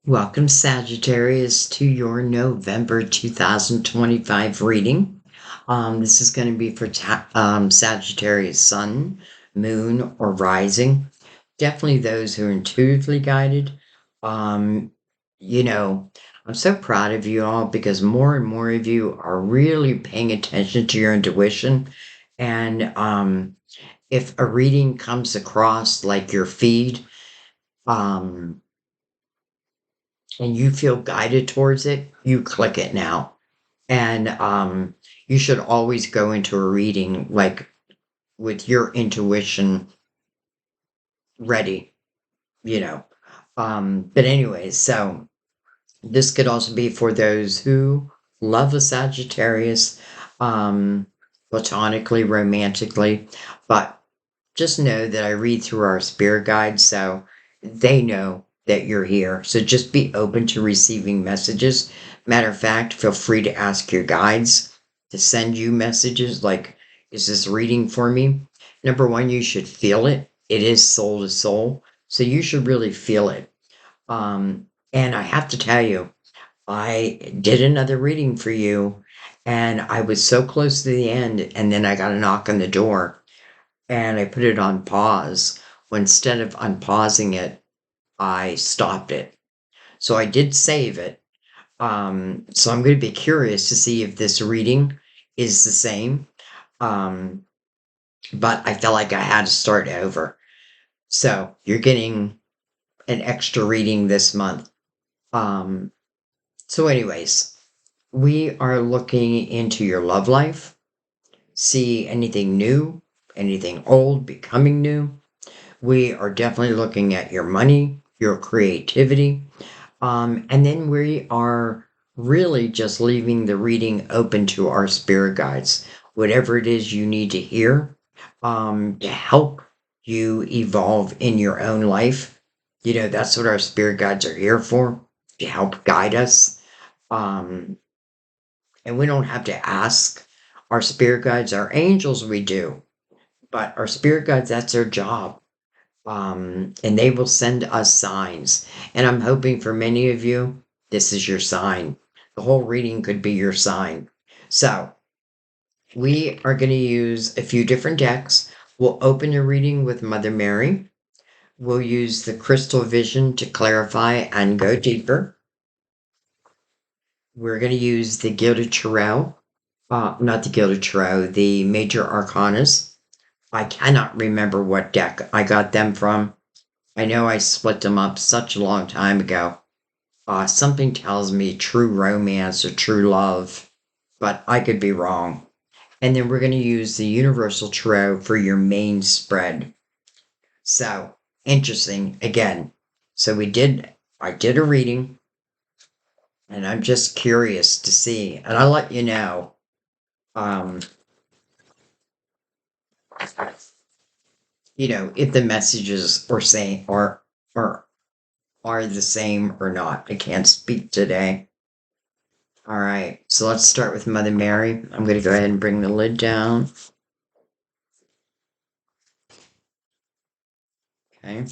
Welcome, Sagittarius, to your November 2025 reading. This is going to be for Sagittarius Sun, Moon, or Rising. Definitely those who are intuitively guided. Um, you know, I'm so proud of you all because more and more of you are really paying attention to your intuition. And if a reading comes across like your feed, um, and you feel guided towards it, you click it now. And you should always go into a reading like with your intuition ready, you know. But anyways, so this could also be for those who love a Sagittarius, um, platonically, romantically, but just know that I read through our spirit guides, so they know that you're here. So just be open to receiving messages. Matter of fact, feel free to ask your guides to send you messages like, is this reading for me? Number one, you should feel it. It is soul to soul. So you should really feel it. And I have to tell you, I did another reading for you and I was so close to the end, and then I got a knock on the door and I put it on pause. Well, instead of unpausing it, I stopped it. So I did save it. So I'm going to be curious to see if this reading is the same. Um, but I felt like I had to start over. So you're getting an extra reading this month. Um, so, anyways, we are looking into your love life, see anything new, anything old becoming new. We are definitely looking at your money, your creativity, and then we are really just leaving the reading open to our spirit guides. Whatever it is you need to hear to help you evolve in your own life. You know, that's what our spirit guides are here for, to help guide us. Um, and we don't have to ask our spirit guides, our angels, we do, but our spirit guides, that's their job, and they will send us signs. And I'm hoping for many of you, this is your sign. The whole reading could be your sign. So we are going to use a few different decks. We'll open a reading with Mother Mary. We'll use the Crystal Vision to clarify and go deeper. We're going to use the Gilded Tarot, not the Gilded Tarot, the Major Arcanas. I cannot remember what deck I got them from. I know I split them up such a long time ago. Something tells me true romance or true love, but I could be wrong. And then we're going to use the Universal Tarot for your main spread. So, interesting again. So I did a reading, and I'm just curious to see, and I'll let you know, um, if the messages are saying are the same or not. I can't speak today. All right, so let's start with Mother Mary. I'm going to go ahead and bring the lid down. Okay.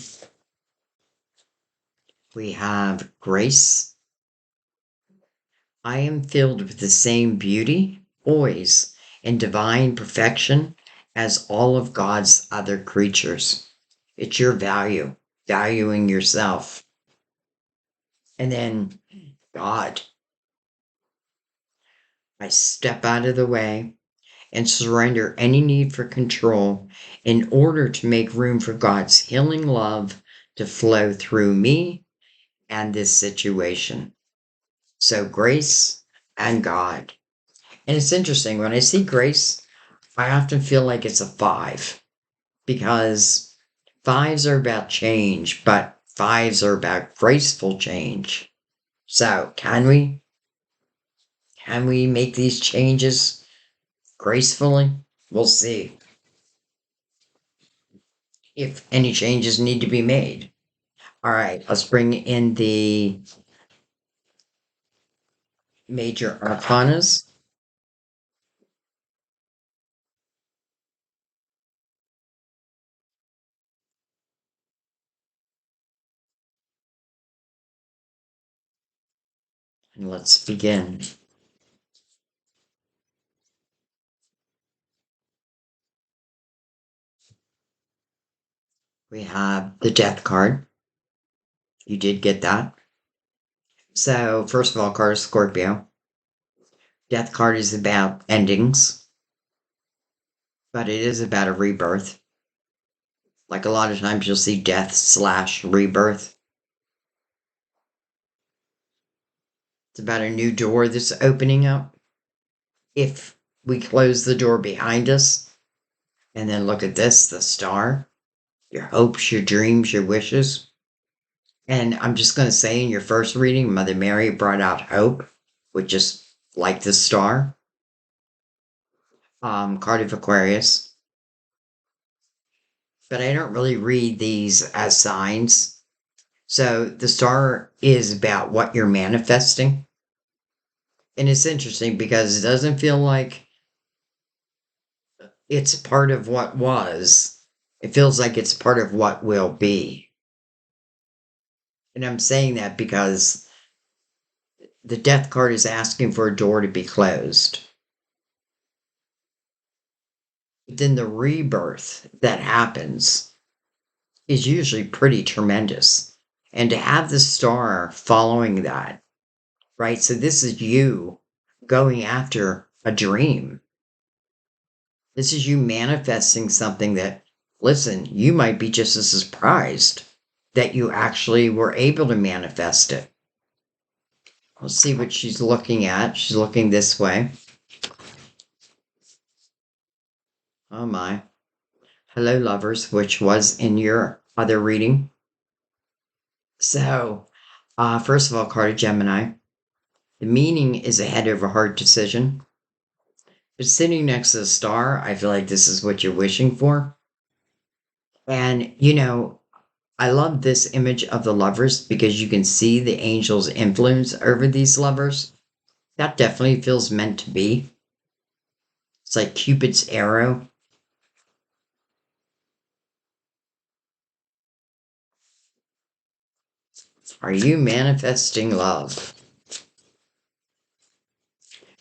We have Grace. I am filled with the same beauty, poise, and divine perfection as all of God's other creatures. It's your value, valuing yourself. And then God. I step out of the way and surrender any need for control in order to make room for God's healing love to flow through me and this situation. So, grace and God. And it's interesting, when I see grace, I often feel like it's a five, because fives are about change, but fives are about graceful change. So, Can we make these changes gracefully? We'll see if any changes need to be made. All right, let's bring in the major arcanas. And let's begin. We have the Death card. You did get that. So, first of all, card is Scorpio. Death card is about endings, but it is about a rebirth. Like a lot of times you'll see death slash rebirth. It's about a new door that's opening up. If we close the door behind us and then look at this, the star, your hopes, your dreams, your wishes. And I'm just going to say in your first reading, Mother Mary brought out hope, which is like the star. Card of Aquarius. But I don't really read these as signs. So the star is about what you're manifesting. And it's interesting because it doesn't feel like it's part of what was. It feels like it's part of what will be. And I'm saying that because the death card is asking for a door to be closed. But then the rebirth that happens is usually pretty tremendous. And to have the star following that, right? So this is you going after a dream. This is you manifesting something that, listen, you might be just as surprised that you actually were able to manifest it. Let's see what she's looking at. She's looking this way. Oh my. Hello, lovers, which was in your other reading. So, first of all, card of Gemini. The meaning is a head over heart decision. But sitting next to the star, I feel like this is what you're wishing for. And, I love this image of the lovers because you can see the angel's influence over these lovers. That definitely feels meant to be. It's like Cupid's arrow. Are you manifesting love?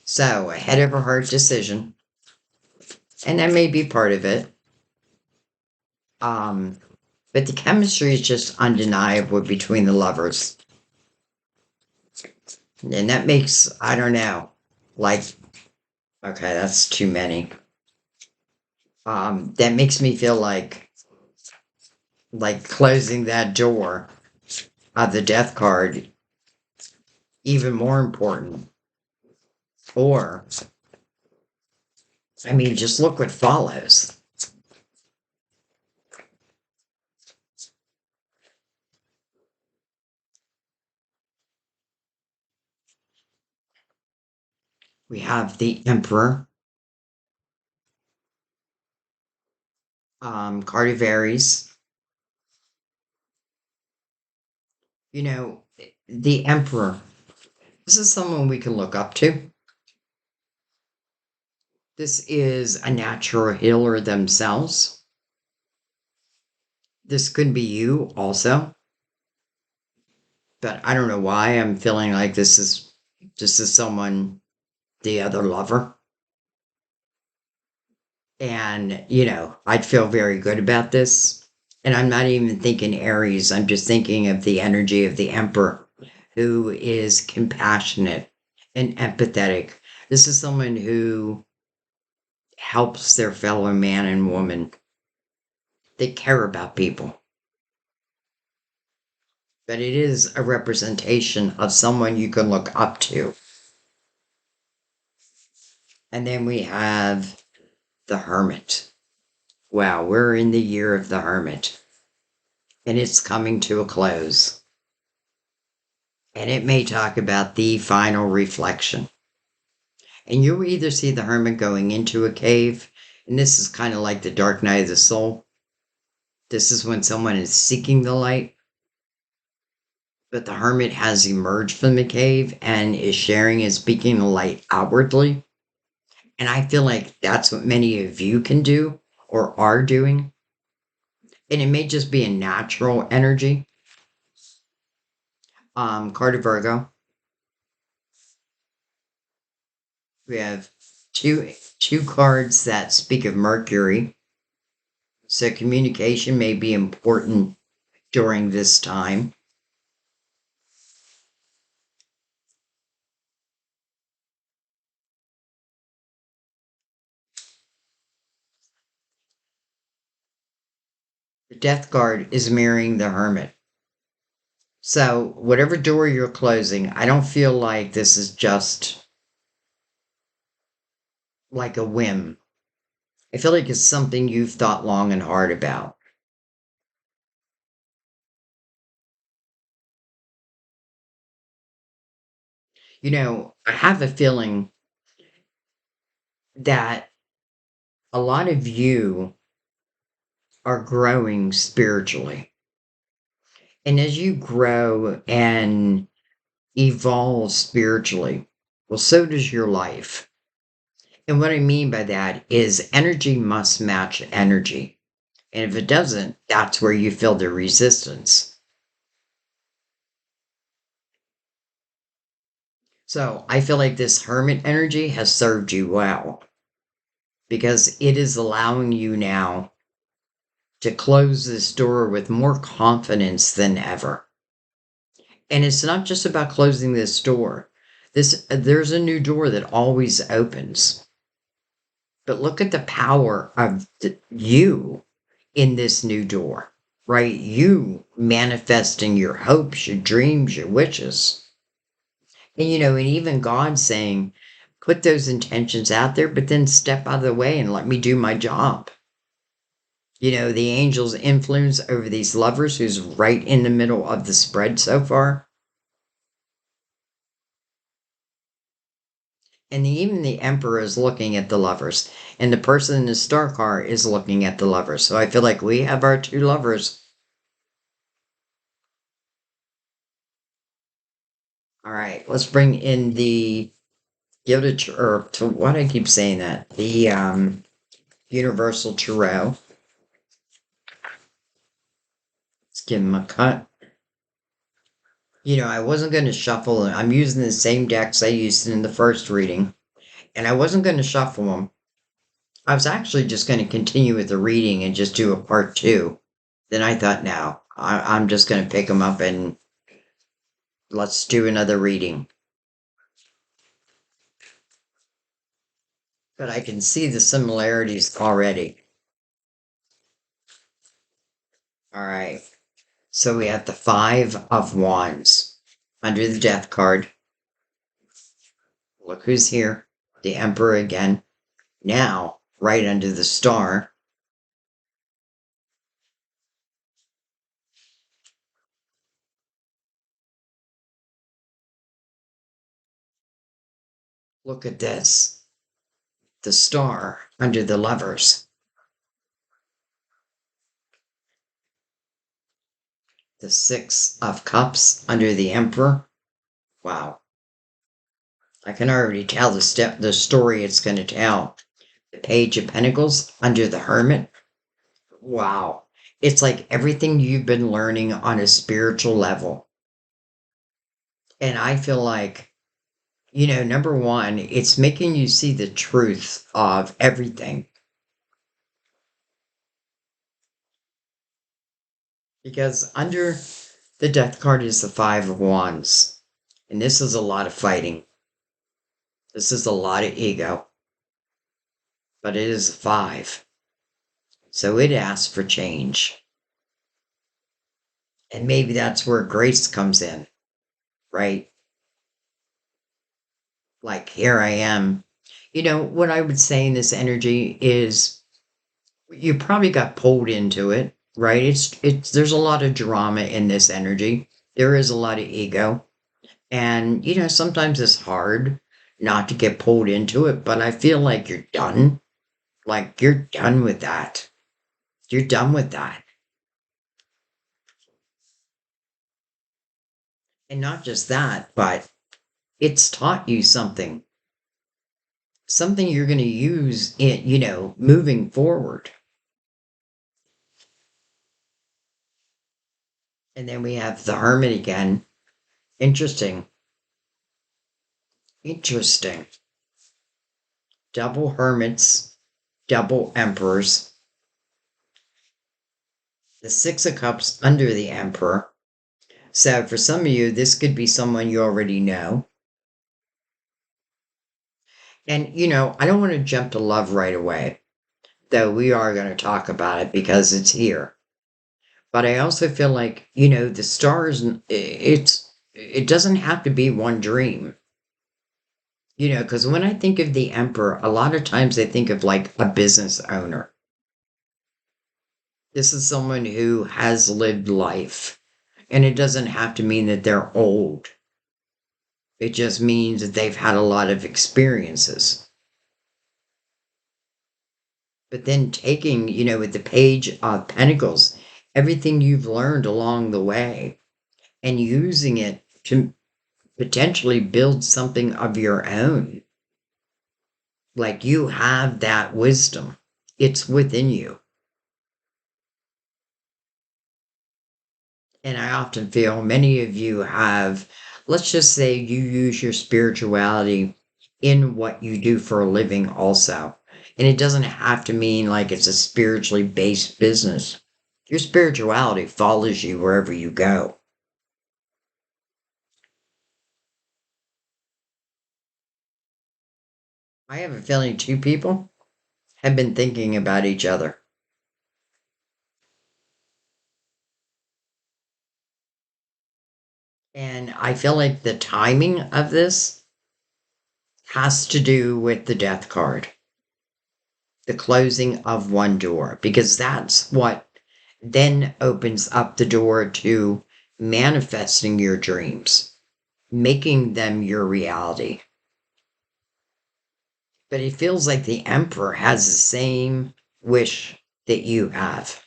So, a head over heart decision. And that may be part of it. But the chemistry is just undeniable between the lovers. And that makes, I don't know, like, okay, that's too many. That makes me feel like closing that door of the death card even more important. Or, I mean, just look what follows. We have the Emperor, card of Aries. The Emperor. This is someone we can look up to. This is a natural healer themselves. This could be you also. But I don't know why I'm feeling like this is someone, the other lover. And, I'd feel very good about this. And I'm not even thinking Aries. I'm just thinking of the energy of the Emperor, who is compassionate and empathetic. This is someone who helps their fellow man and woman. They care about people. But it is a representation of someone you can look up to. And then we have the Hermit. Wow, we're in the year of the Hermit. And it's coming to a close. And it may talk about the final reflection. And you'll either see the Hermit going into a cave, and this is kind of like the dark night of the soul. This is when someone is seeking the light, but the Hermit has emerged from the cave and is sharing and speaking the light outwardly. And I feel like that's what many of you can do or are doing. And it may just be a natural energy. Card of Virgo. We have two cards that speak of Mercury. So communication may be important during this time. The Death card is mirroring the Hermit. So whatever door you're closing, I don't feel like this is just like a whim. I feel like it's something you've thought long and hard about. I have a feeling that a lot of you are growing spiritually. And as you grow and evolve spiritually, well, so does your life. And what I mean by that is energy must match energy. And if it doesn't, that's where you feel the resistance. So I feel like this hermit energy has served you well because it is allowing you now to close this door with more confidence than ever. And it's not just about closing this door. There's a new door that always opens. But look at the power of you in this new door, right? You manifesting your hopes, your dreams, your wishes. And even God saying, put those intentions out there, but then step out of the way and let me do my job. The angel's influence over these lovers who's right in the middle of the spread so far. And even the emperor is looking at the lovers. And the person in the star car is looking at the lovers. So I feel like we have our two lovers. All right, let's bring in the Gilded, or to what I keep saying that, the Universal Tarot. Let's give them a cut. I wasn't going to shuffle. I'm using the same decks I used in the first reading, and I wasn't going to shuffle them. I was actually just going to continue with the reading and just do a part two. Then I thought, no, I'm just going to pick them up and let's do another reading. But I can see the similarities already. All right. So we have the Five of Wands under the Death card. Look who's here. The Emperor again. Now, right under the Star. Look at this. The Star under the Lovers. The Six of Cups under the Emperor. Wow. I can already tell the story it's going to tell. The Page of Pentacles under the Hermit. Wow. It's like everything you've been learning on a spiritual level. And I feel like, number one, it's making you see the truth of everything. Because under the Death card is the Five of Wands. And this is a lot of fighting. This is a lot of ego. But it is a five. So it asks for change. And maybe that's where grace comes in, right? Like, here I am. What I would say in this energy is you probably got pulled into it, right? There's a lot of drama in this energy. There is a lot of ego. And, sometimes it's hard not to get pulled into it, but I feel like you're done. Like, you're done with that. You're done with that. And not just that, but it's taught you something. Something you're going to use in, moving forward. And then we have the Hermit again. Interesting. Interesting. double hermits, double emperors, the Six of Cups under the Emperor. So for some of you, this could be someone you already know. And, I don't want to jump to love right away, though we are going to talk about it because it's here. But I also feel like, the stars, it doesn't have to be one dream. Because when I think of the Emperor, a lot of times I think of like a business owner. This is someone who has lived life. And it doesn't have to mean that they're old. It just means that they've had a lot of experiences. But then taking, with the Page of Pentacles, everything you've learned along the way and using it to potentially build something of your own. Like you have that wisdom. It's within you. And I often feel many of you have, let's just say you use your spirituality in what you do for a living also. And it doesn't have to mean like it's a spiritually based business. Your spirituality follows you wherever you go. I have a feeling two people have been thinking about each other. And I feel like the timing of this has to do with the Death card, the closing of one door, because that's what then opens up the door to manifesting your dreams, making them your reality. But it feels like the Emperor has the same wish that you have.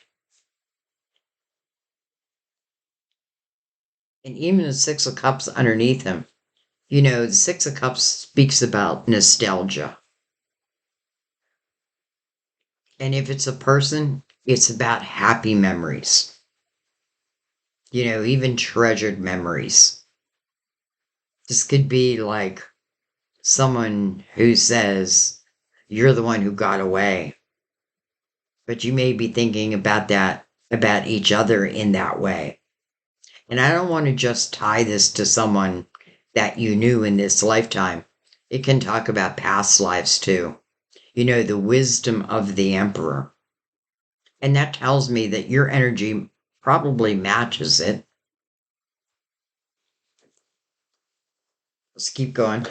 And even the Six of Cups underneath him, the Six of Cups speaks about nostalgia. And if it's a person, it's about happy memories. Even treasured memories. This could be like someone who says, you're the one who got away. But you may be thinking about each other in that way. And I don't want to just tie this to someone that you knew in this lifetime. It can talk about past lives too. The wisdom of the Emperor. And that tells me that your energy probably matches it. Let's keep going.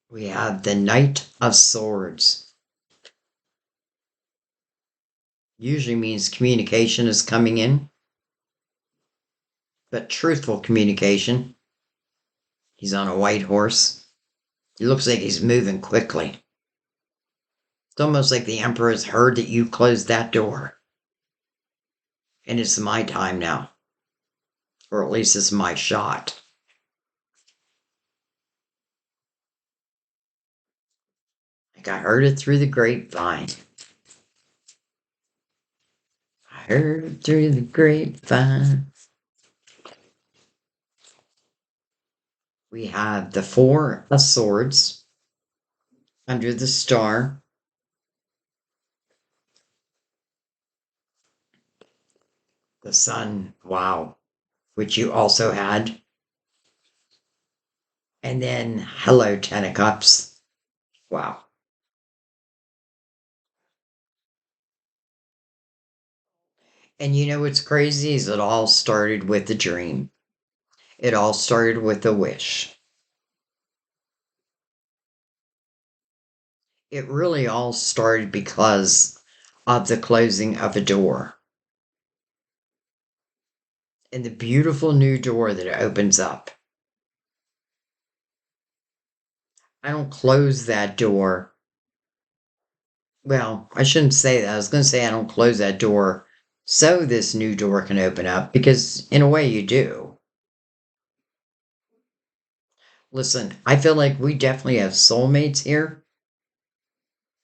We have the Knight of Swords. Usually means communication is coming in, but truthful communication. He's on a white horse. He looks like he's moving quickly. It's almost like the Emperor has heard that you closed that door. And it's my time now. Or at least it's my shot. Like I heard it through the grapevine. I heard it through the grapevine. We have the Four of Swords under the star. The Sun, wow, which you also had. And then hello, Ten of Cups. Wow. And what's crazy is it all started with a dream. It all started with a wish. It really all started because of the closing of a door. And the beautiful new door that opens up. I don't close that door. Well, I shouldn't say that. I was going to say I don't close that door so this new door can open up, because in a way you do. Listen, I feel like we definitely have soulmates here,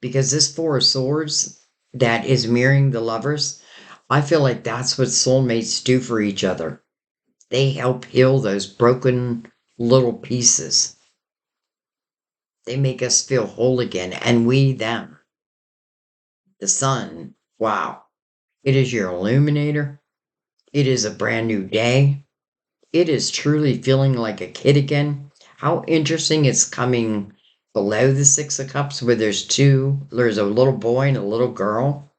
because this Four of Swords that is mirroring the Lovers, I feel like that's what soulmates do for each other. They help heal those broken little pieces. They make us feel whole again, and we them. The sun, wow. It is your illuminator. It is a brand new day. It is truly feeling like a kid again. How interesting it's coming below the Six of Cups where there's a little boy and a little girl.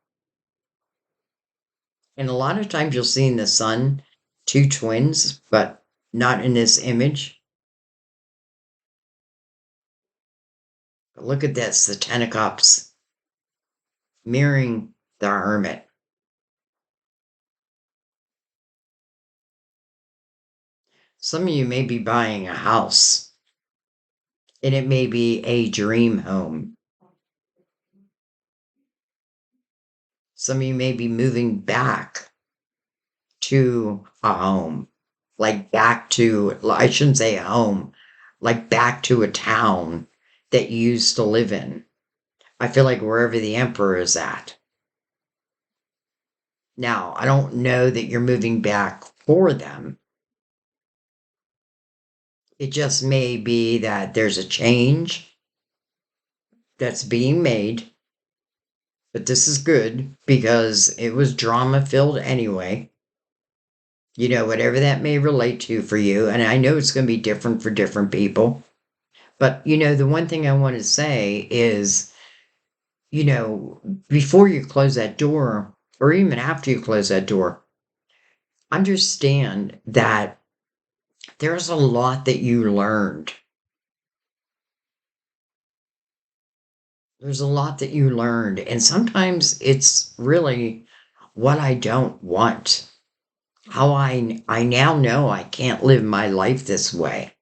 And a lot of times you'll see in the sun two twins, but not in this image. But look at this, the Ten of Cups mirroring the Hermit. Some of you may be buying a house, and it may be a dream home. Some of you may be moving back to a home, like back to, I shouldn't say a home, like back to a town that you used to live in. I feel like wherever the Emperor is at. Now, I don't know that you're moving back for them. It just may be that there's a change that's being made. But this is good because it was drama filled anyway. You know, whatever that may relate to for you. And I know it's going to be different for different people. But, you know, the one thing I want to say is, you know, before you close that door, or even after you close that door, understand that there's a lot that you learned. There's a lot that you learned. And sometimes it's really what I don't want. How I now know I can't live my life this way.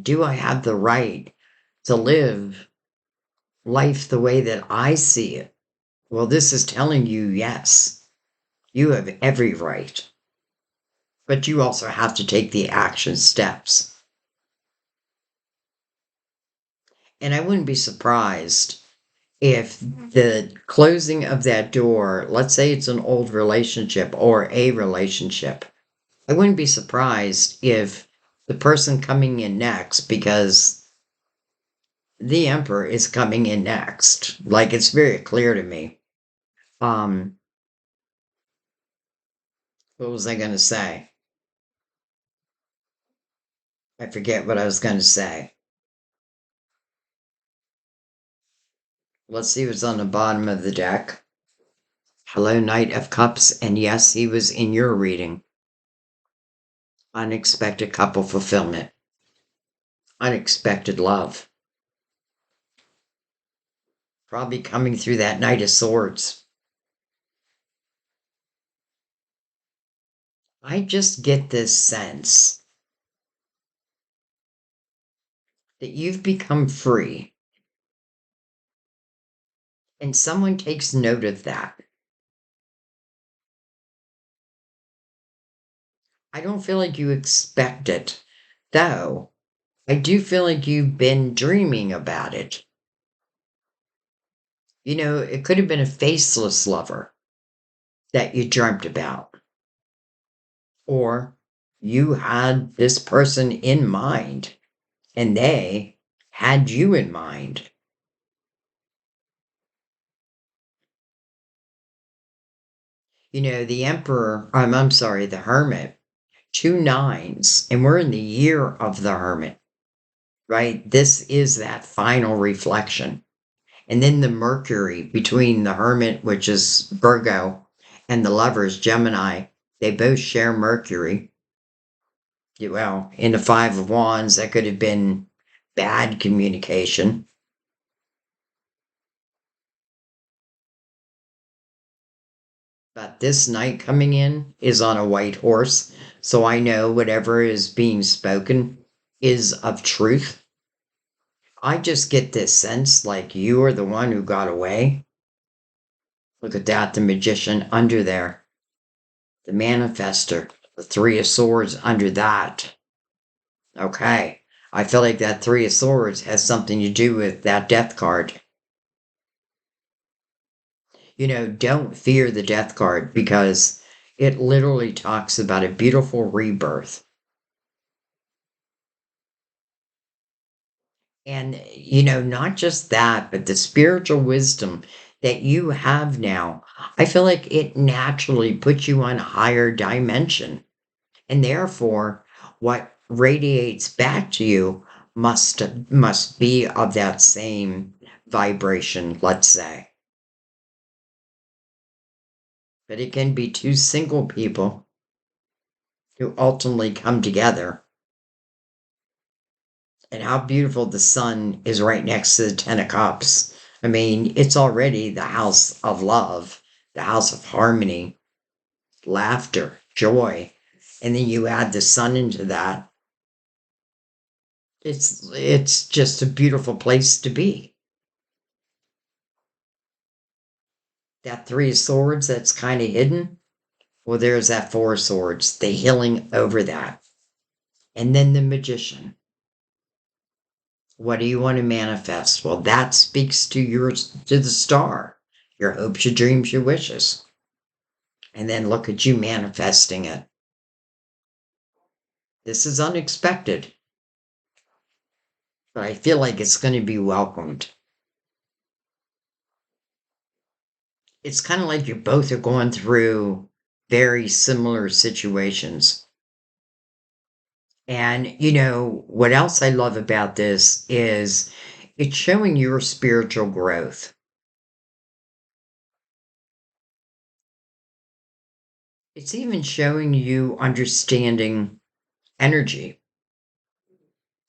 Do I have the right to live life the way that I see it? Well, this is telling you yes, you have every right. But you also have to take the action steps. And I wouldn't be surprised if the closing of that door, let's say it's an old relationship or a relationship, I wouldn't be surprised if the person coming in next, because the Emperor is coming in next. Like, it's very clear to me. What was I going to say? I forget what I was going to say. Let's see what's on the bottom of the deck. Hello, Knight of Cups. And yes, he was in your reading. Unexpected couple fulfillment. Unexpected love. Probably coming through that Knight of Swords. I just get this sense that you've become free. And someone takes note of that. I don't feel like you expect it, though. I do feel like you've been dreaming about it. You know, it could have been a faceless lover that you dreamt about. Or you had this person in mind and they had you in mind. You know, the Emperor, I'm sorry, the Hermit, 2 9s, and we're in the year of the Hermit, right? This is that final reflection. And then the Mercury between the Hermit, which is Virgo, and the Lovers, Gemini, they both share Mercury. Well, in the Five of Wands, that could have been bad communication. But this Knight coming in is on a white horse, so I know whatever is being spoken is of truth. I just get this sense like you are the one who got away. Look at that, the Magician under there. The Manifester, the Three of Swords under that. Okay, I feel like that Three of Swords has something to do with that Death card. You know, don't fear the Death card because it literally talks about a beautiful rebirth. And, not just that, but the spiritual wisdom that you have now, I feel like it naturally puts you on a higher dimension. And therefore, what radiates back to you must be of that same vibration, let's say. But it can be two single people who ultimately come together. And how beautiful the sun is right next to the Ten of Cups. I mean, it's already the house of love, the house of harmony, laughter, joy. And then you add the sun into that. It's just a beautiful place to be. That Three of Swords that's kind of hidden. Well, there's that Four of Swords, the healing over that. And then the Magician. What do you want to manifest? Well, that speaks to the star. Your hopes, your dreams, your wishes. And then look at you manifesting it. This is unexpected, but I feel like it's going to be welcomed. It's kind of like you both are going through very similar situations. And, what else I love about this is it's showing your spiritual growth. It's even showing you understanding energy.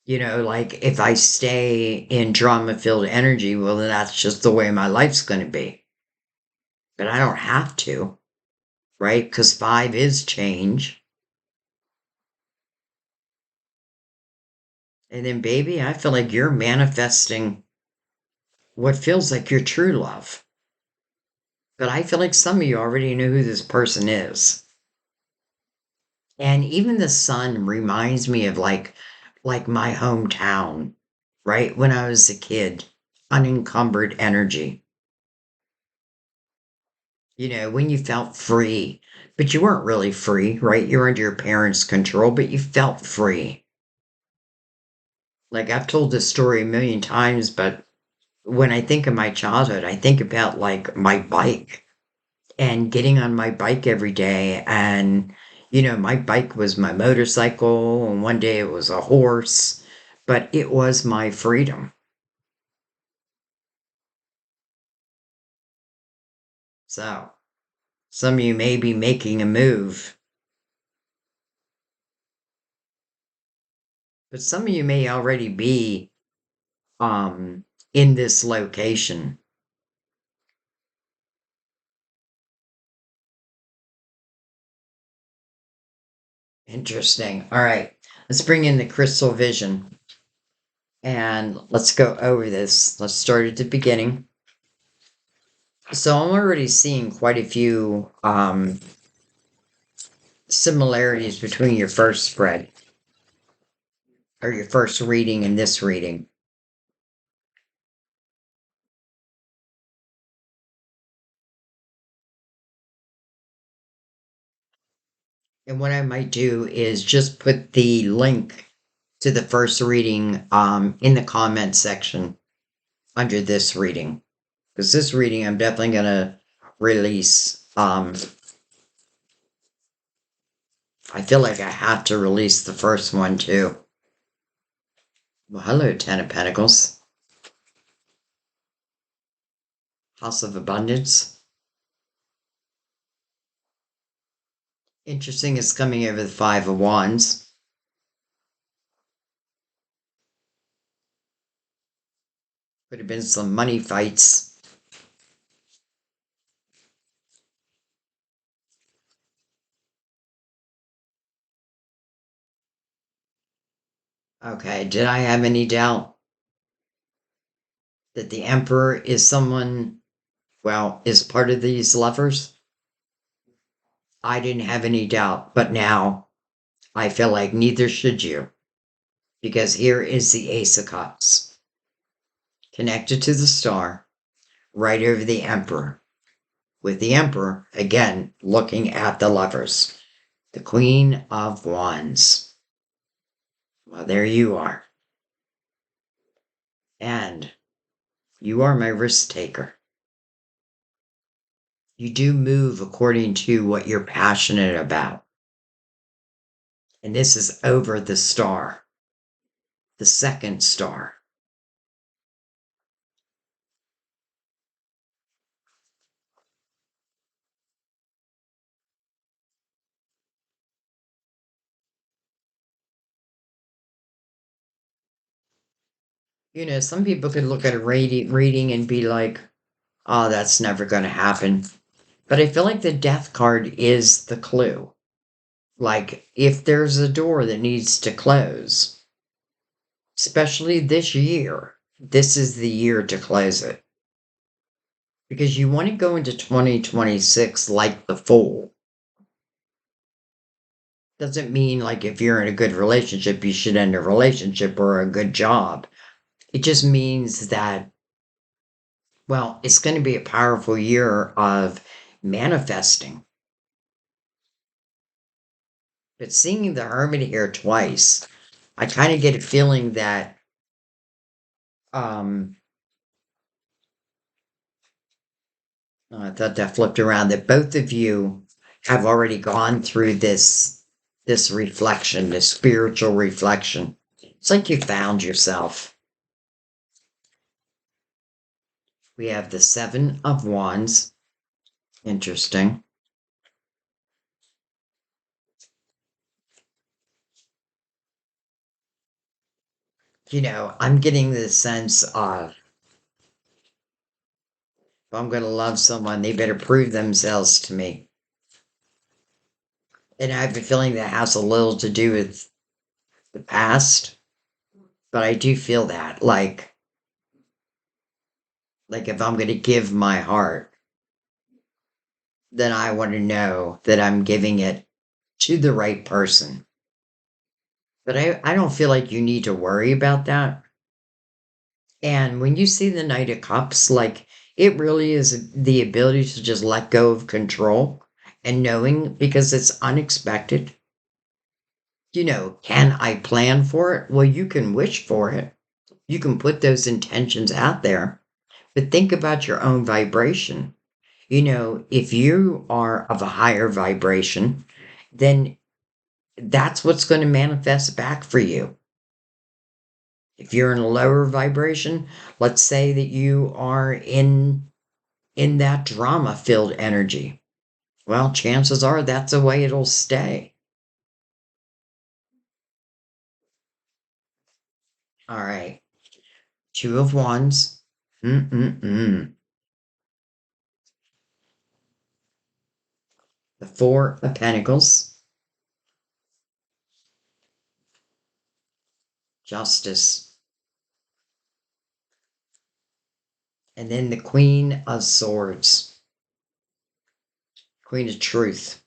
Like if I stay in drama filled energy, well, then that's just the way my life's going to be. But I don't have to, right? Because 5 is change. And then, baby, I feel like you're manifesting what feels like your true love. But I feel like some of you already know who this person is. And even the sun reminds me of like my hometown, right? When I was a kid, unencumbered energy. When you felt free, but you weren't really free, right? You were under your parents' control, but you felt free. Like I've told this story a million times, but when I think of my childhood, I think about like my bike and getting on my bike every day. And, my bike was my motorcycle, and one day it was a horse, but it was my freedom. So, some of you may be making a move, but some of you may already be in this location. Interesting. All right. Let's bring in the crystal vision and let's go over this. Let's start at the beginning. So I'm already seeing quite a few similarities between your first spread or your first reading and this reading. And what I might do is just put the link to the first reading in the comment section under this reading. Because this reading I'm definitely going to release. I feel like I have to release the first one too. Well, hello, Ten of Pentacles. House of Abundance. Interesting, it's coming over the Five of Wands. Could have been some money fights. Okay, did I have any doubt that the Emperor is someone, well, is part of these lovers? I didn't have any doubt, but now I feel like neither should you. Because here is the Ace of Cups, connected to the star, right over the Emperor. with the Emperor, again, looking at the Lovers. The Queen of Wands. Well, there you are. And you are my risk taker. You do move according to what you're passionate about. And this is over the star, the second star. You know, some people could look at a reading and be like, oh, that's never going to happen. But I feel like the death card is the clue. Like, if there's a door that needs to close, especially this year, this is the year to close it. Because you want to go into 2026 like the Fool. Doesn't mean like if you're in a good relationship, you should end a relationship or a good job. It just means that, well, it's going to be a powerful year of manifesting. But seeing the Hermit here twice, I kind of get a feeling that I thought that flipped around, that both of you have already gone through this reflection, this spiritual reflection. It's like you found yourself. We have the Seven of Wands. Interesting. You know, I'm getting the sense of, if I'm going to love someone, they better prove themselves to me. And I have a feeling that has a little to do with the past, but I do feel that, like if I'm going to give my heart, then I want to know that I'm giving it to the right person. But I don't feel like you need to worry about that. And when you see the Knight of Cups, like, it really is the ability to just let go of control and knowing, because it's unexpected. You know, can I plan for it? Well, you can wish for it. You can put those intentions out there, but think about your own vibration. You know, if you are of a higher vibration, then that's what's going to manifest back for you. If you're in a lower vibration, let's say that you are in that drama filled energy. Well, chances are that's the way it'll stay. All right. Two of Wands. Mm-mm-mm. The Four of Pentacles. Justice. And then the Queen of Swords. Queen of Truth.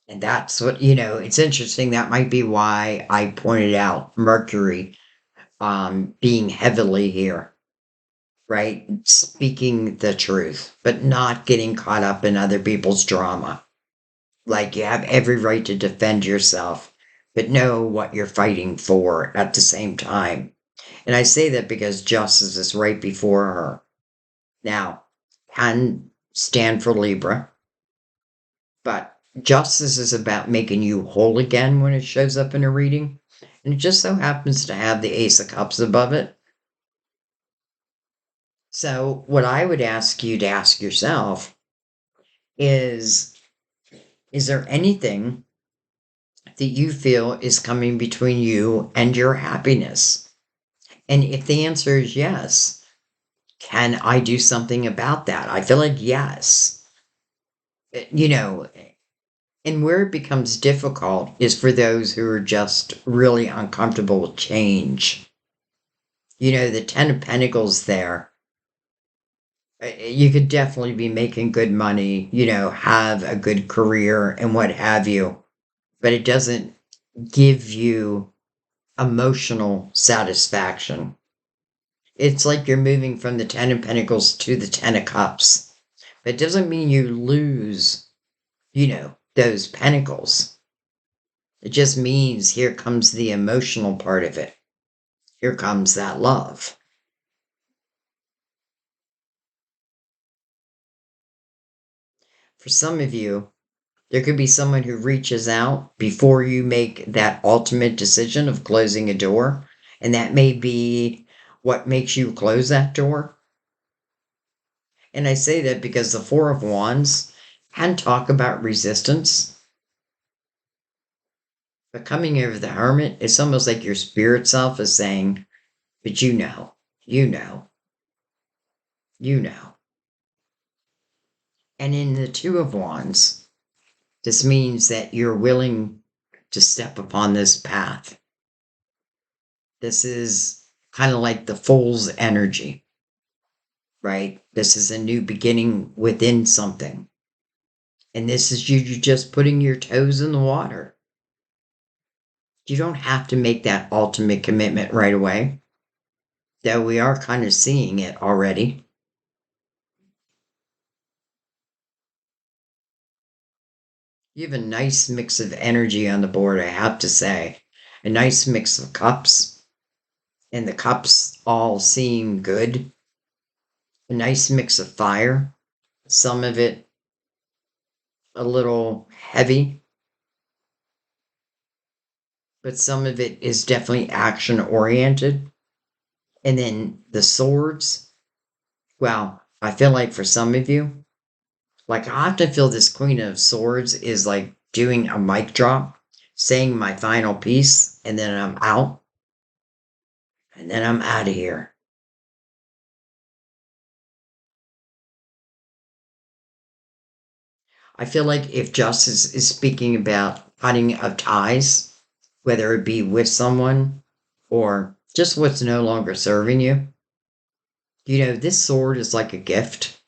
And that's what, you know, it's interesting. That might be why I pointed out Mercury being heavily here, right? Speaking the truth, but not getting caught up in other people's drama. Like, you have every right to defend yourself, but know what you're fighting for at the same time. And I say that because justice is right before her. Now, can stand for Libra, but justice is about making you whole again when it shows up in a reading. And it just so happens to have the Ace of Cups above it. So, what I would ask you to ask yourself is there anything that you feel is coming between you and your happiness? And if the answer is yes, can I do something about that? I feel like yes. You know, and where it becomes difficult is for those who are just really uncomfortable with change. You know, the Ten of Pentacles there, you could definitely be making good money, you know, have a good career and what have you, but it doesn't give you emotional satisfaction. It's like you're moving from the Ten of Pentacles to the Ten of Cups. But it doesn't mean you lose, those pentacles. It just means here comes the emotional part of it. Here comes that love. For some of you, there could be someone who reaches out before you make that ultimate decision of closing a door, and that may be what makes you close that door. And I say that because the Four of Wands can talk about resistance, but coming over the Hermit, it's almost like your spirit self is saying, but you know, you know, you know. And in the Two of Wands, this means that you're willing to step upon this path. This is kind of like the Fool's energy, right? This is a new beginning within something. And this is you just putting your toes in the water. You don't have to make that ultimate commitment right away, though we are kind of seeing it already. You have a nice mix of energy on the board, I have to say. A nice mix of cups, and the cups all seem good. A nice mix of fire, some of it a little heavy, but some of it is definitely action oriented. And then the swords, well, I feel like for some of you, like I often feel this Queen of Swords is like doing a mic drop, saying my final piece, and then I'm out, and then I'm out of here. I feel like if Justice is speaking about cutting of ties, whether it be with someone or just what's no longer serving you, this sword is like a gift.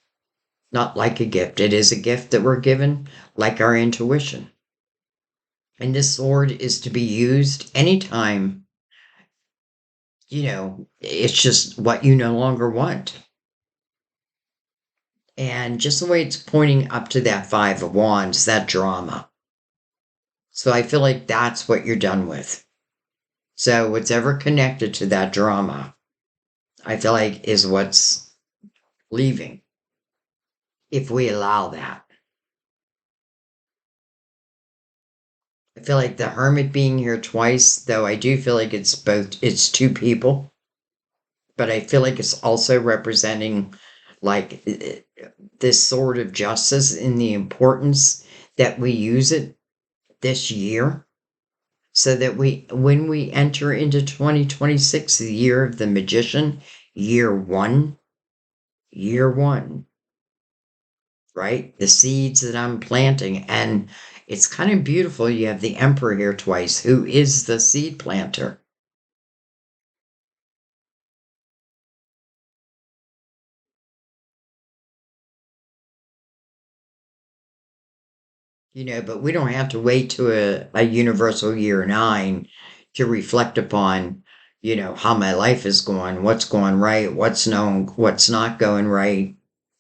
Not like a gift. It is a gift that we're given, like our intuition. And this sword is to be used anytime, it's just what you no longer want. And just the way it's pointing up to that Five of Wands, that drama. So I feel like that's what you're done with. So whatever connected to that drama, I feel like is what's leaving, if we allow that. I feel like the Hermit being here twice, though I do feel like it's two people, but I feel like it's also representing like this sort of justice in the importance that we use it this year, so that when we enter into 2026, the year of the Magician, year one, right? The seeds that I'm planting. And it's kind of beautiful. You have the Emperor here twice, who is the seed planter. But we don't have to wait to a universal year nine to reflect upon, how my life is going, what's going right, what's not going right,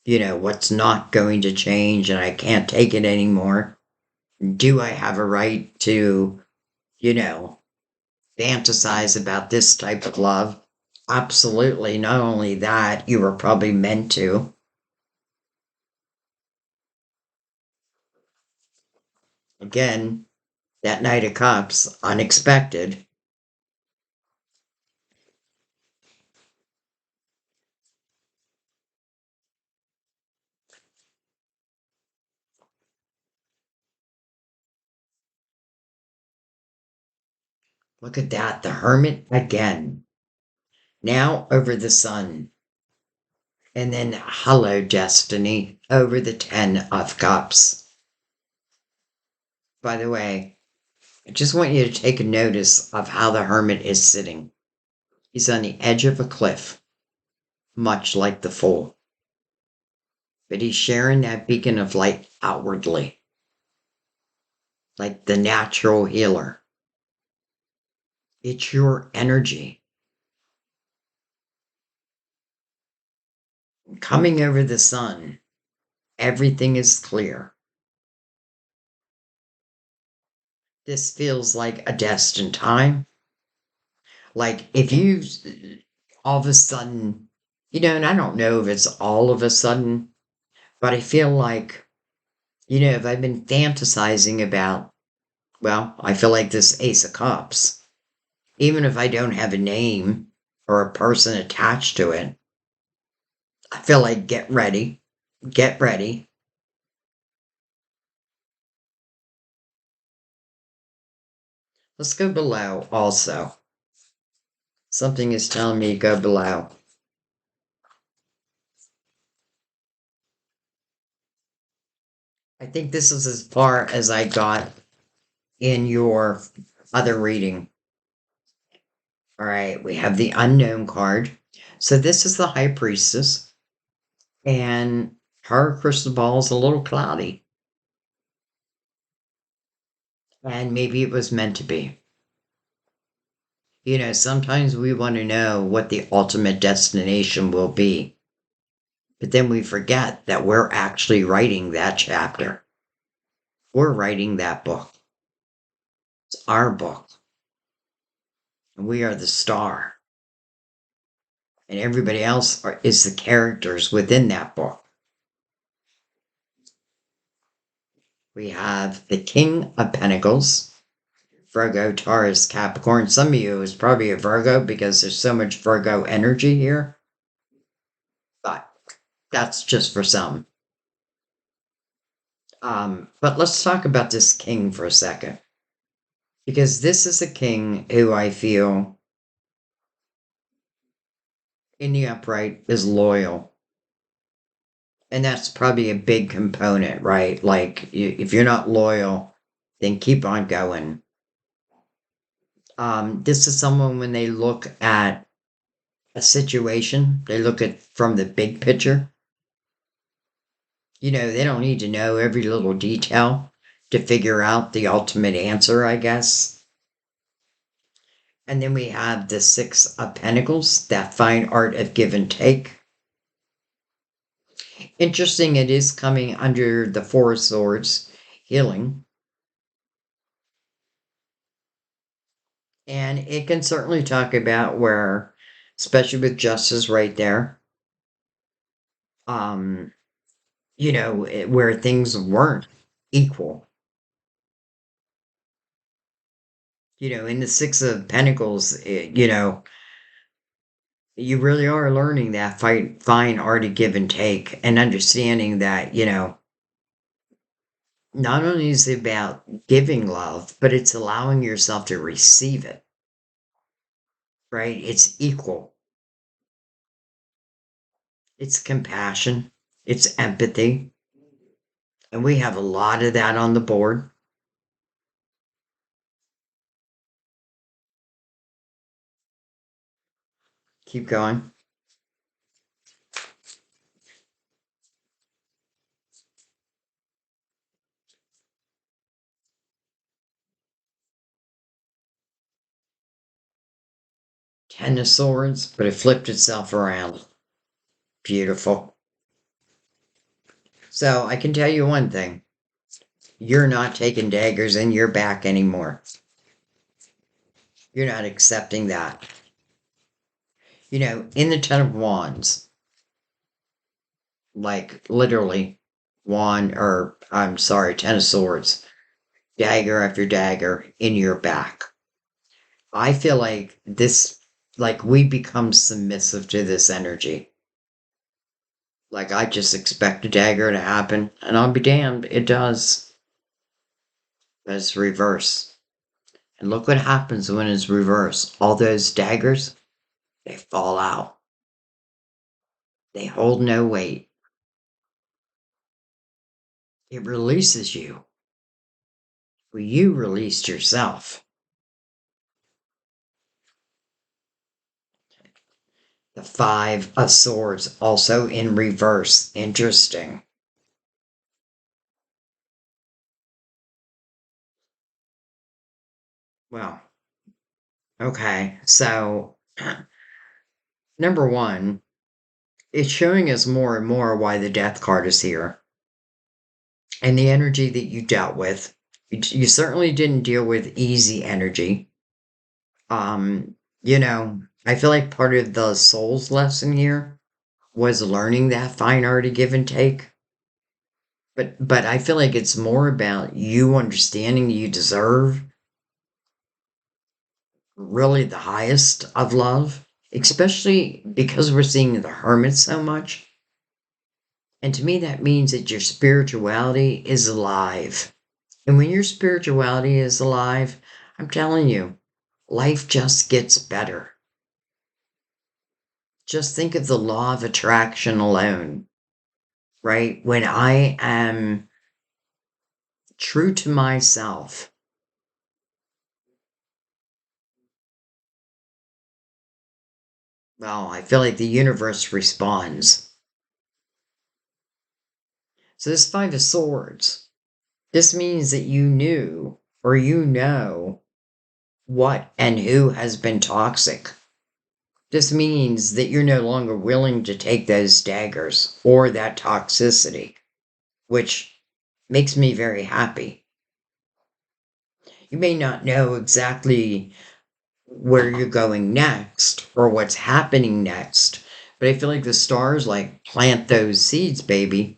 what's not going to change, and I can't take it anymore. Do I have a right to, fantasize about this type of love? Absolutely. Not only that, you were probably meant to. Again, that Knight of Cups, unexpected. Look at that, the Hermit again. Now over the Sun. And then hello, Destiny, over the Ten of Cups. By the way, I just want you to take a notice of how the Hermit is sitting. He's on the edge of a cliff, much like the Fool. But he's sharing that beacon of light outwardly, like the natural healer. It's your energy. coming over the sun, everything is clear. This feels like a destined time. Like if you all of a sudden, and I don't know if it's all of a sudden, but I feel like, if I've been fantasizing about, well, I feel like this Ace of Cups, even if I don't have a name or a person attached to it, I feel like get ready, get ready. Let's go below also. Something is telling me to go below. I think this is as far as I got in your other reading. All right, we have the unknown card. So this is the High Priestess, and her crystal ball is a little cloudy. And maybe it was meant to be. Sometimes we want to know what the ultimate destination will be. But then we forget that we're actually writing that chapter. We're writing that book. It's our book. And we are the star. And everybody else is the characters within that book. We have the King of Pentacles, Virgo, Taurus, Capricorn. Some of you is probably a Virgo because there's so much Virgo energy here. But that's just for some. But let's talk about this king for a second. Because this is a king who I feel in the upright is loyal. And that's probably a big component, right? Like, if you're not loyal, then keep on going. This is someone when they look at a situation, they look at from the big picture. They don't need to know every little detail to figure out the ultimate answer, I guess. And then we have the Six of Pentacles, that fine art of give and take. Interesting, it is coming under the Four of Swords, healing. And it can certainly talk about where, especially with justice right there, um, where things weren't equal. In the Six of Pentacles, you really are learning that fine art of give and take and understanding that, not only is it about giving love, but it's allowing yourself to receive it, right? It's equal. It's compassion. It's empathy. And we have a lot of that on the board. Keep going. Ten of Swords, but it flipped itself around. Beautiful. So I can tell you one thing. You're not taking daggers in your back anymore. You're not accepting that. In the Ten of Wands, like literally Ten of Swords, dagger after dagger in your back. I feel like we become submissive to this energy. Like I just expect a dagger to happen, and I'll be damned, it does. But it's reverse. And look what happens when it's reverse. All those daggers, they fall out. They hold no weight. It releases you. Well, you released yourself. The Five of Swords, also in reverse. Interesting. Well, okay. So, number one, It's showing us more and more why the death card is here. And the energy that you dealt with. You certainly didn't deal with easy energy. You know, I feel like part of the soul's lesson here was learning that fine art of give and take. But I feel like it's more about you understanding you deserve really the highest of love, especially because we're seeing the hermit so much. And to me, that means that your spirituality is alive. And when your spirituality is alive, I'm telling you, life just gets better. Just think of the law of attraction alone, right? When I am true to myself, well, I feel like the universe responds. So this Five of Swords, this means that you knew or you know what and who has been toxic. This means that you're no longer willing to take those daggers or that toxicity, which makes me very happy. You may not know exactly where you're going next or what's happening next, but I feel like the stars like plant those seeds, baby.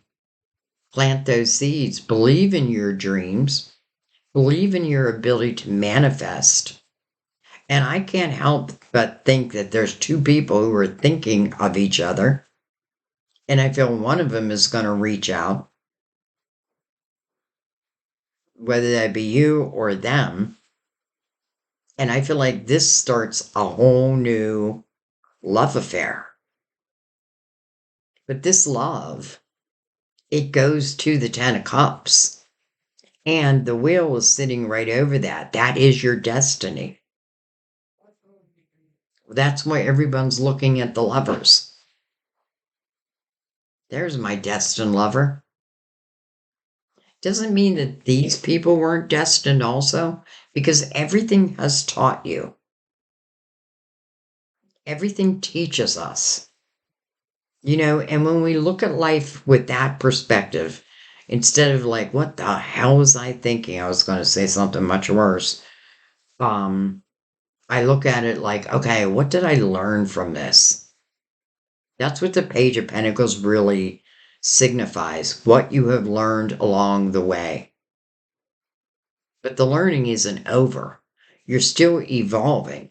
Plant those seeds. Believe in your dreams. Believe in your ability to manifest. And I can't help but think that there's two people who are thinking of each other. And I feel one of them is going to reach out, whether that be you or them. And I feel like this starts a whole new love affair. But this love, it goes to the Ten of Cups. And the wheel is sitting right over that. That is your destiny. That's why everyone's looking at the lovers. There's my destined lover. Doesn't mean that these people weren't destined also, because everything has taught you. Everything teaches us. You know, and when we look at life with that perspective, instead of like, what the hell was I thinking? I was going to say something much worse. I look at it like, okay, what did I learn from this? That's what the Page of Pentacles really signifies, what you have learned along the way. But the learning isn't over. You're still evolving.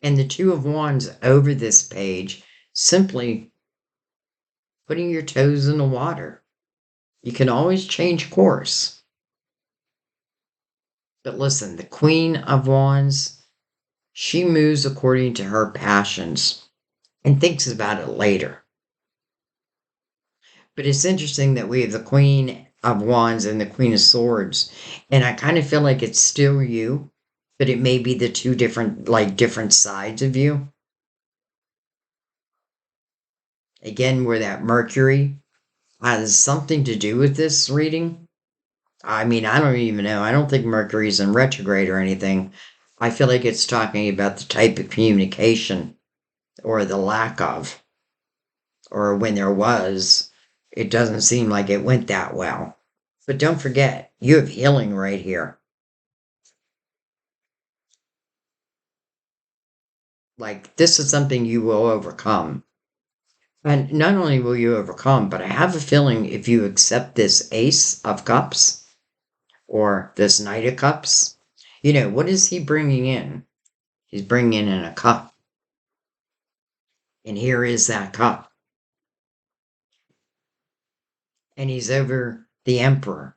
And the Two of Wands over this page, simply putting your toes in the water. You can always change course. But listen, the Queen of Wands, she moves according to her passions and thinks about it later. But it's interesting that we have the Queen of Wands and the Queen of Swords. And I kind of feel like it's still you, but it may be the two different, like different sides of you. Again, where that Mercury has something to do with this reading. I mean, I don't even know. I don't think Mercury's in retrograde or anything. I feel like it's talking about the type of communication or the lack of, or when there was, it doesn't seem like it went that well. But don't forget, you have healing right here. Like, this is something you will overcome. And not only will you overcome, but I have a feeling if you accept this Ace of Cups or this Knight of Cups, you know, what is he bringing in? He's bringing in a cup. And here is that cup. And he's over the Emperor.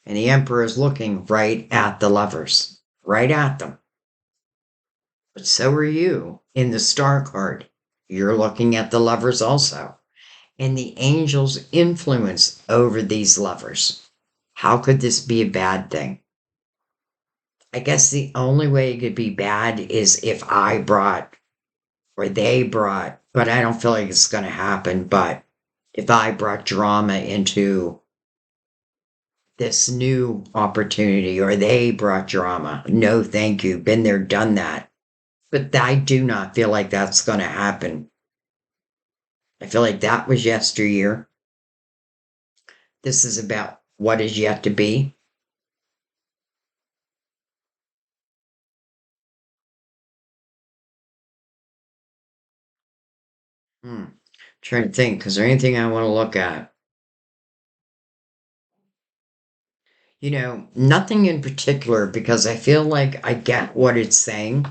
And the Emperor is looking right at the lovers, right at them. But so are you in the Star card. You're looking at the lovers also. And the angel's influence over these lovers. How could this be a bad thing? I guess the only way it could be bad is if I brought or they brought, but I don't feel like it's going to happen. But if I brought drama into this new opportunity or they brought drama, no, thank you. Been there, done that. But I do not feel like that's going to happen. I feel like that was yesteryear. This is about what is yet to be. Trying to think, is there anything I want to look at? Nothing in particular because I feel like I get what it's saying.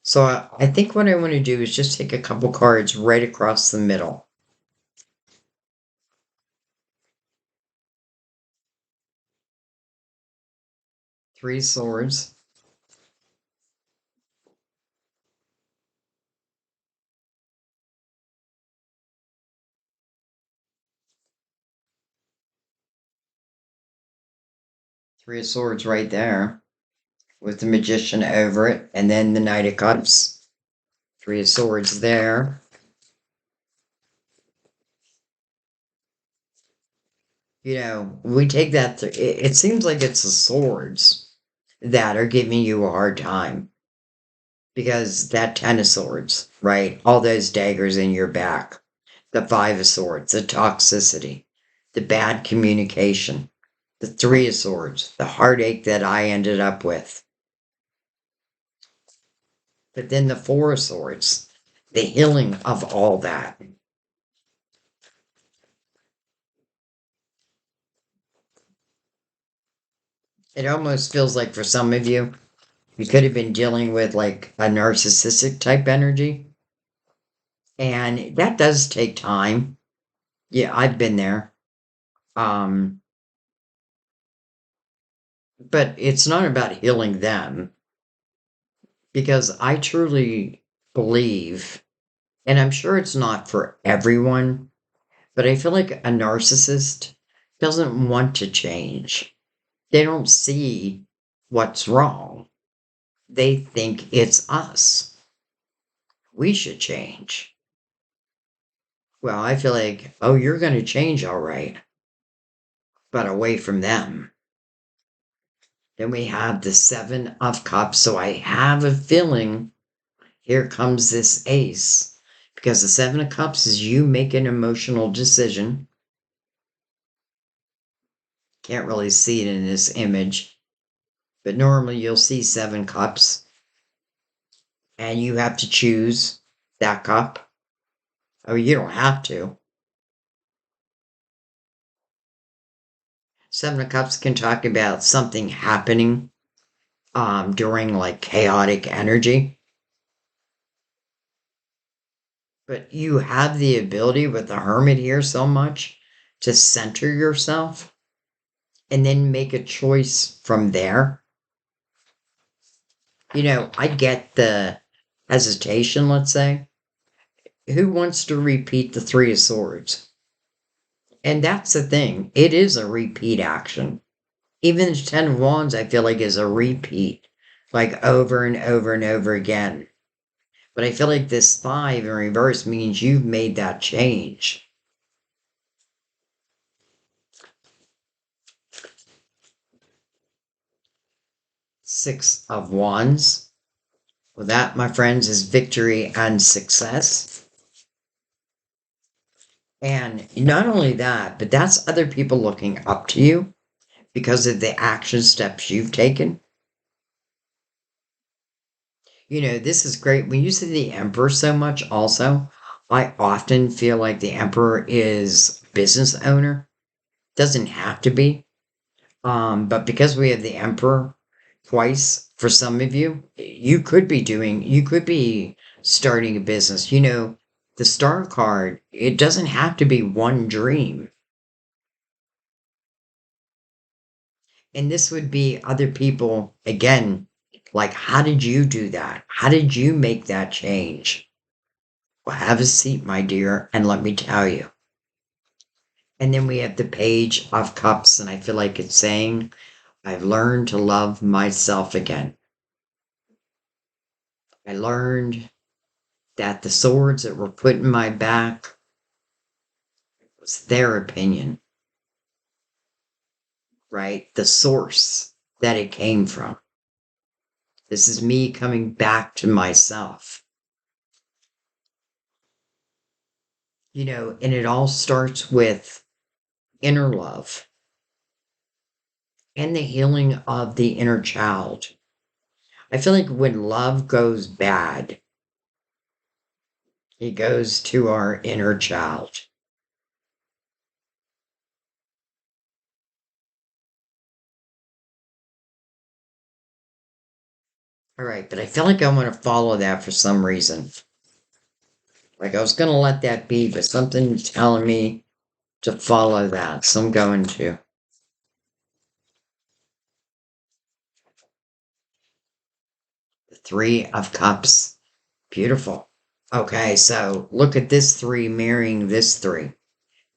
So I think what I want to do is just take a couple cards right across the middle. Three Swords. Three of Swords right there with the Magician over it. And then the Knight of Cups. Three of Swords there. We take that. It seems like it's the swords that are giving you a hard time because that Ten of Swords, right? All those daggers in your back, the Five of Swords, the toxicity, the bad communication, the Three of Swords, the heartache that I ended up with. But then the Four of Swords, the healing of all that. It almost feels like for some of you, you could have been dealing with like a narcissistic type energy. And that does take time. Yeah, I've been there. Um, but it's not about healing them because I truly believe, and I'm sure it's not for everyone, but I feel like a narcissist doesn't want to change. They don't see what's wrong. They think it's us. We should change. Well, I feel like, oh, you're going to change all right, but away from them. Then we have the Seven of Cups. So I have a feeling here comes this ace. Because the Seven of Cups is you make an emotional decision. Can't really see it in this image. But normally you'll see Seven Cups. And you have to choose that cup. Oh, you don't have to. Seven of Cups can talk about something happening during like chaotic energy. But you have the ability with the Hermit here so much to center yourself and then make a choice from there. I get the hesitation, let's say. Who wants to repeat the Three of Swords? And that's the thing. It is a repeat action. Even the Ten of Wands, I feel like, is a repeat, like over and over and over again. But I feel like this five in reverse means you've made that change. Six of Wands. Well, that, my friends, is victory and success. And not only that, but that's other people looking up to you because of the action steps you've taken. This is great. When you see the Emperor so much, also, I often feel like the Emperor is a business owner. Doesn't have to be. But because we have the Emperor twice, for some of you, you could be starting a business. The Star card, it doesn't have to be one dream. And this would be other people, again, like, how did you do that? How did you make that change? Well, have a seat, my dear, and let me tell you. And then we have the Page of Cups, and I feel like it's saying, I've learned to love myself again. I learned that the swords that were put in my back was their opinion, right? The source that it came from. This is me coming back to myself. And it all starts with inner love and the healing of the inner child. I feel like when love goes bad, it goes to our inner child. All right, but I feel like I want to follow that for some reason. Like I was going to let that be, but something's telling me to follow that, so I'm going to. The Three of Cups. Beautiful. Okay, so look at this three marrying this three.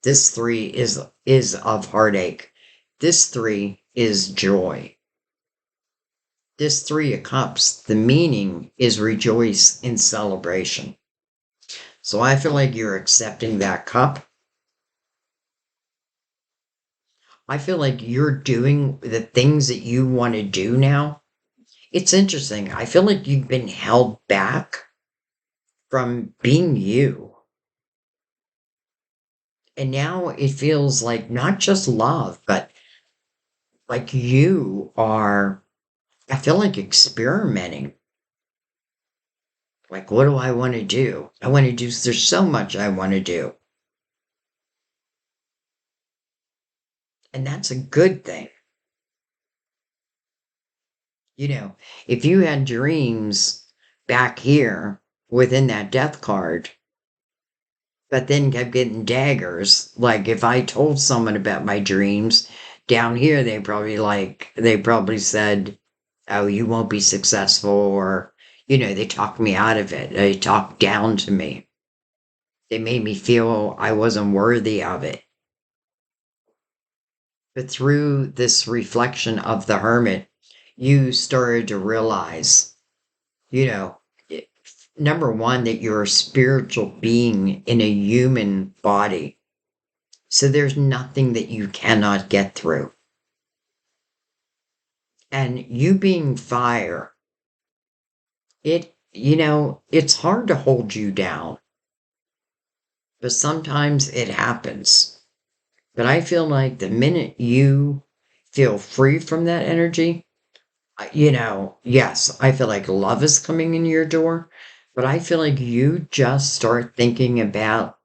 This three is of heartache. This three is joy. This Three of Cups, the meaning is rejoice in celebration. So I feel like you're accepting that cup. I feel like you're doing the things that you want to do now. It's interesting. I feel like you've been held back from being you. And now it feels like not just love, but like you are, I feel like experimenting. Like, what do I want to do? I want to do, there's so much I want to do. And that's a good thing. You know, if you had dreams back here within that death card, but then kept getting daggers, like if I told someone about my dreams down here, they probably said, oh, you won't be successful, or, they talked me out of it. They talked down to me. They made me feel I wasn't worthy of it. But through this reflection of the hermit, you started to realize, you know, it- number one, that you're a spiritual being in a human body. So there's nothing that you cannot get through. And you being fire, it's hard to hold you down, but sometimes it happens. But I feel like the minute you feel free from that energy, yes, I feel like love is coming in your door, but I feel like you just start thinking about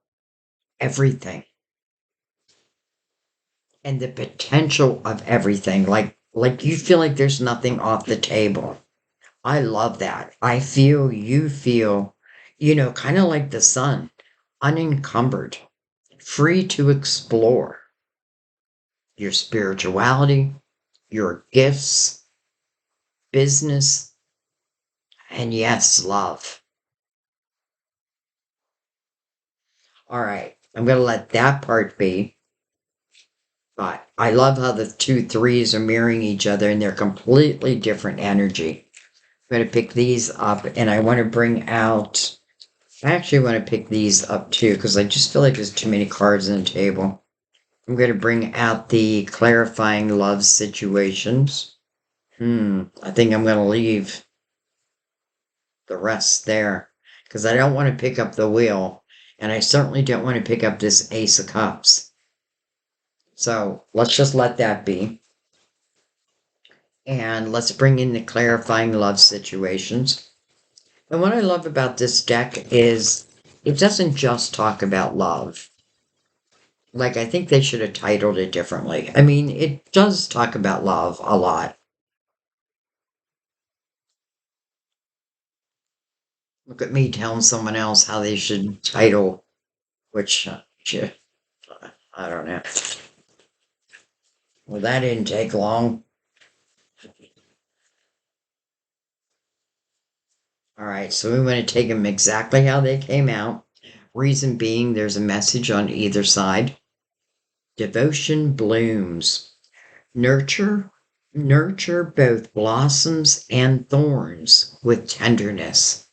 everything and the potential of everything. Like you feel like there's nothing off the table. I love that. I feel you feel, kind of like the sun, unencumbered, free to explore your spirituality, your gifts, business, and yes, love. All right, I'm going to let that part be. But I love how the two threes are mirroring each other and they're completely different energy. I'm going to pick these up and I want to bring out, I actually want to pick these up too because I just feel like there's too many cards on the table. I'm going to bring out the clarifying love situations. I think I'm going to leave the rest there because I don't want to pick up the wheel and I certainly don't want to pick up this Ace of Cups. So let's just let that be. And let's bring in the clarifying love situations. And what I love about this deck is it doesn't just talk about love. Like, I think they should have titled it differently. I mean, it does talk about love a lot. Look at me telling someone else how they should title, which, I don't know. Well, that didn't take long. All right, so we want to take them exactly how they came out. Reason being, there's a message on either side. Devotion blooms. Nurture both blossoms and thorns with tenderness.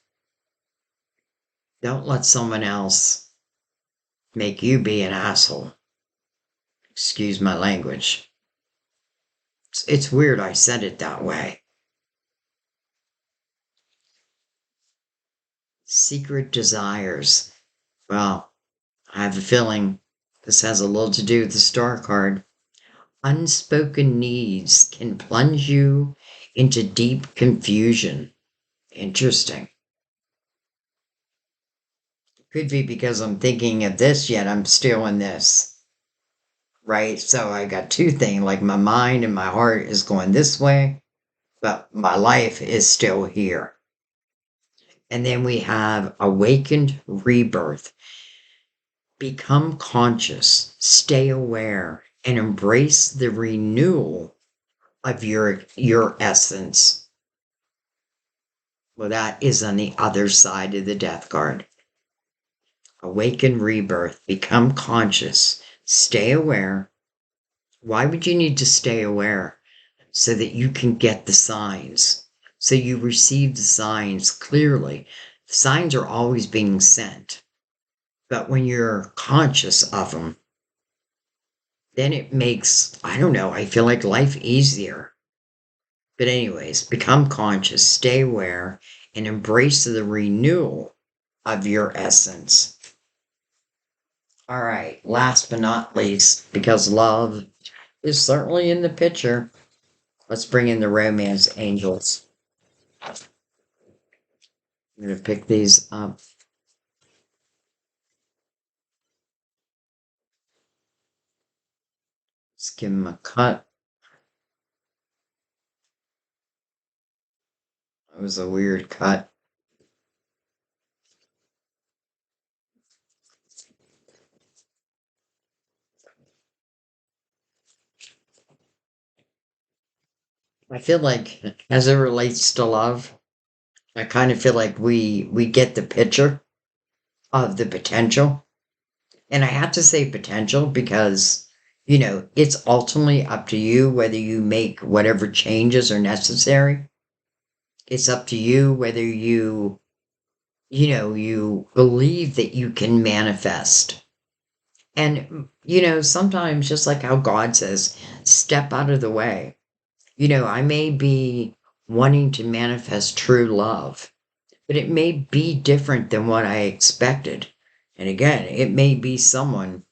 Don't let someone else make you be an asshole. Excuse my language. It's weird I said it that way. Secret desires. Well, I have a feeling this has a little to do with the Star card. Unspoken needs can plunge you into deep confusion. Interesting. Could be because I'm thinking of this yet I'm still in this. Right? So I got two things, like my mind and my heart is going this way, but my life is still here. And then we have awakened rebirth. Become conscious, stay aware, and embrace the renewal of your essence. Well, that is on the other side of the death card. Awaken rebirth, become conscious, stay aware. Why would you need to stay aware? So that you can get the signs. So you receive the signs clearly. The signs are always being sent. But when you're conscious of them, then it makes, I don't know, I feel like life easier. But anyways, become conscious, stay aware, and embrace the renewal of your essence. All right, last but not least, because love is certainly in the picture, let's bring in the romance angels. I'm going to pick these up. Let's give them a cut. It was a weird cut. I feel like, as it relates to love, I kind of feel like we get the picture of the potential. And I have to say potential because, it's ultimately up to you whether you make whatever changes are necessary. It's up to you whether you believe that you can manifest. And, sometimes just like how God says, step out of the way. I may be wanting to manifest true love, but it may be different than what I expected. And again, it may be someone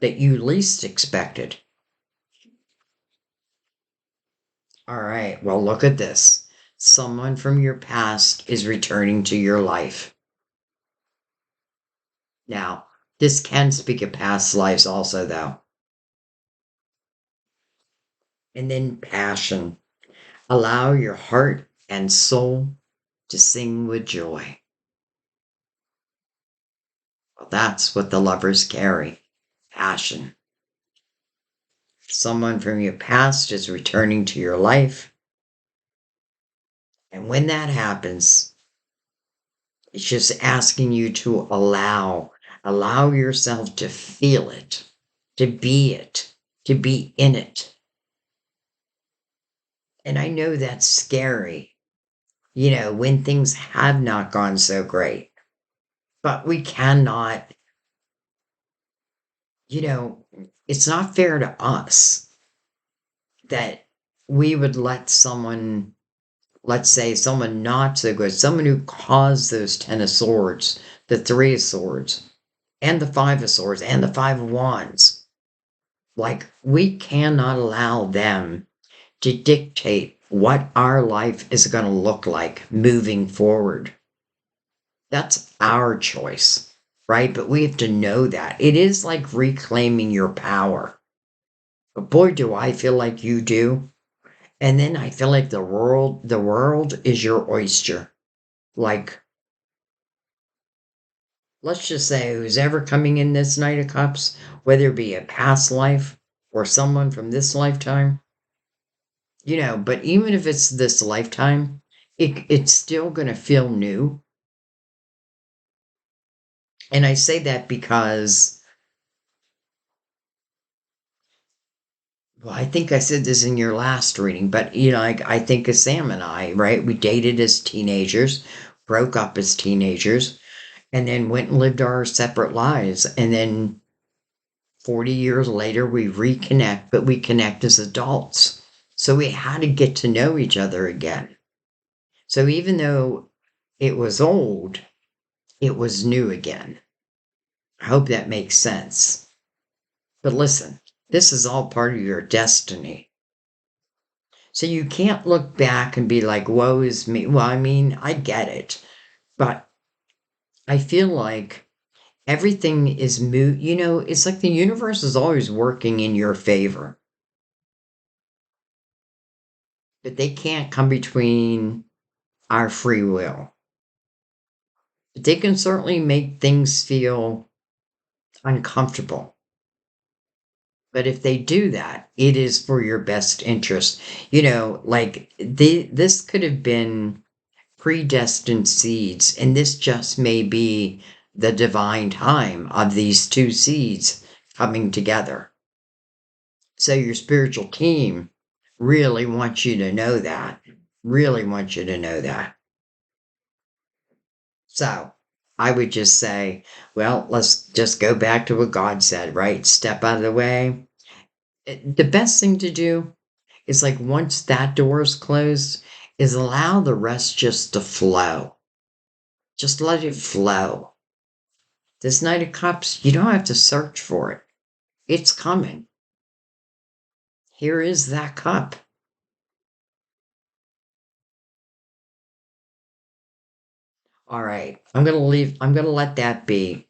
that you least expected. All right, well, look at this. Someone from your past is returning to your life. Now, this can speak of past lives also, though. And then passion. Allow your heart and soul to sing with joy. Well, that's what the lovers carry. Passion. Someone from your past is returning to your life. And when that happens, it's just asking you to allow yourself to feel it, to be it, to be in it. And I know that's scary, when things have not gone so great. But we cannot, it's not fair to us that we would let someone, let's say someone not so good, someone who caused those 10 of swords, the 3 of swords, and the 5 of swords, and the 5 of wands. Like, we cannot allow them to dictate what our life is going to look like moving forward. That's our choice, right? But we have to know that. It is like reclaiming your power. But boy, do I feel like you do. And then I feel like the world is your oyster. Like, let's just say who's ever coming in this Knight of Cups, whether it be a past life or someone from this lifetime, but even if it's this lifetime, it's still going to feel new. And I say that because, well, I think I said this in your last reading, but, I think of Sam and I, right? We dated as teenagers, broke up as teenagers, and then went and lived our separate lives. And then 40 years later, we reconnect, but we connect as adults. So we had to get to know each other again. So even though it was old, it was new again. I hope that makes sense. But listen, this is all part of your destiny. So you can't look back and be like, woe is me. Well, I mean, I get it. But I feel like everything is moot. You know, it's like the universe is always working in your favor. But they can't come between our free will. But they can certainly make things feel uncomfortable. But if they do that, it is for your best interest. You know, like this could have been predestined seeds, and this just may be the divine time of these two seeds coming together. So your spiritual team really wants you to know that. Really wants you to know that. So I would just say, well, let's just go back to what God said, right? Step out of the way. The best thing to do is like once that door is closed, is allow the rest just to flow. Just let it flow. This Knight of Cups, you don't have to search for it. It's coming. Here is that cup. All right. I'm gonna let that be.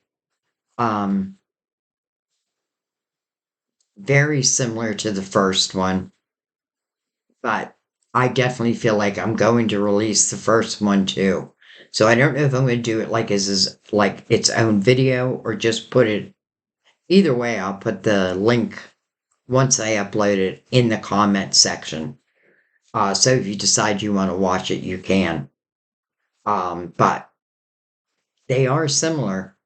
Um, very similar to the first one, but I definitely feel like I'm going to release the first one too. So I don't know if I'm going to do it like as like its own video or just put it. Either way, I'll put the link once I upload it in the comment section. So if you decide you want to watch it, you can. But they are similar,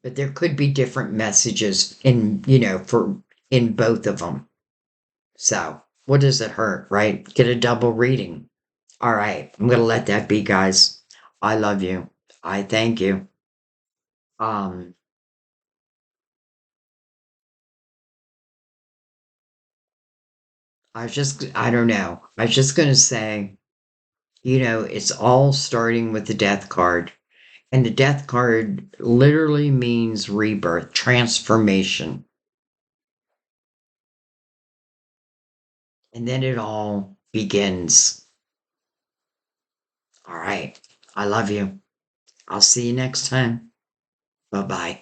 but there could be different messages in, you know, for in both of them. So what does it hurt, right? Get a double reading. All right, I'm gonna let that be, guys. I love you. I thank you. Um, I don't know. I was just gonna say, you know, it's all starting with the death card. And the death card literally means rebirth, transformation. And then it all begins. All right. I love you. I'll see you next time. Bye bye.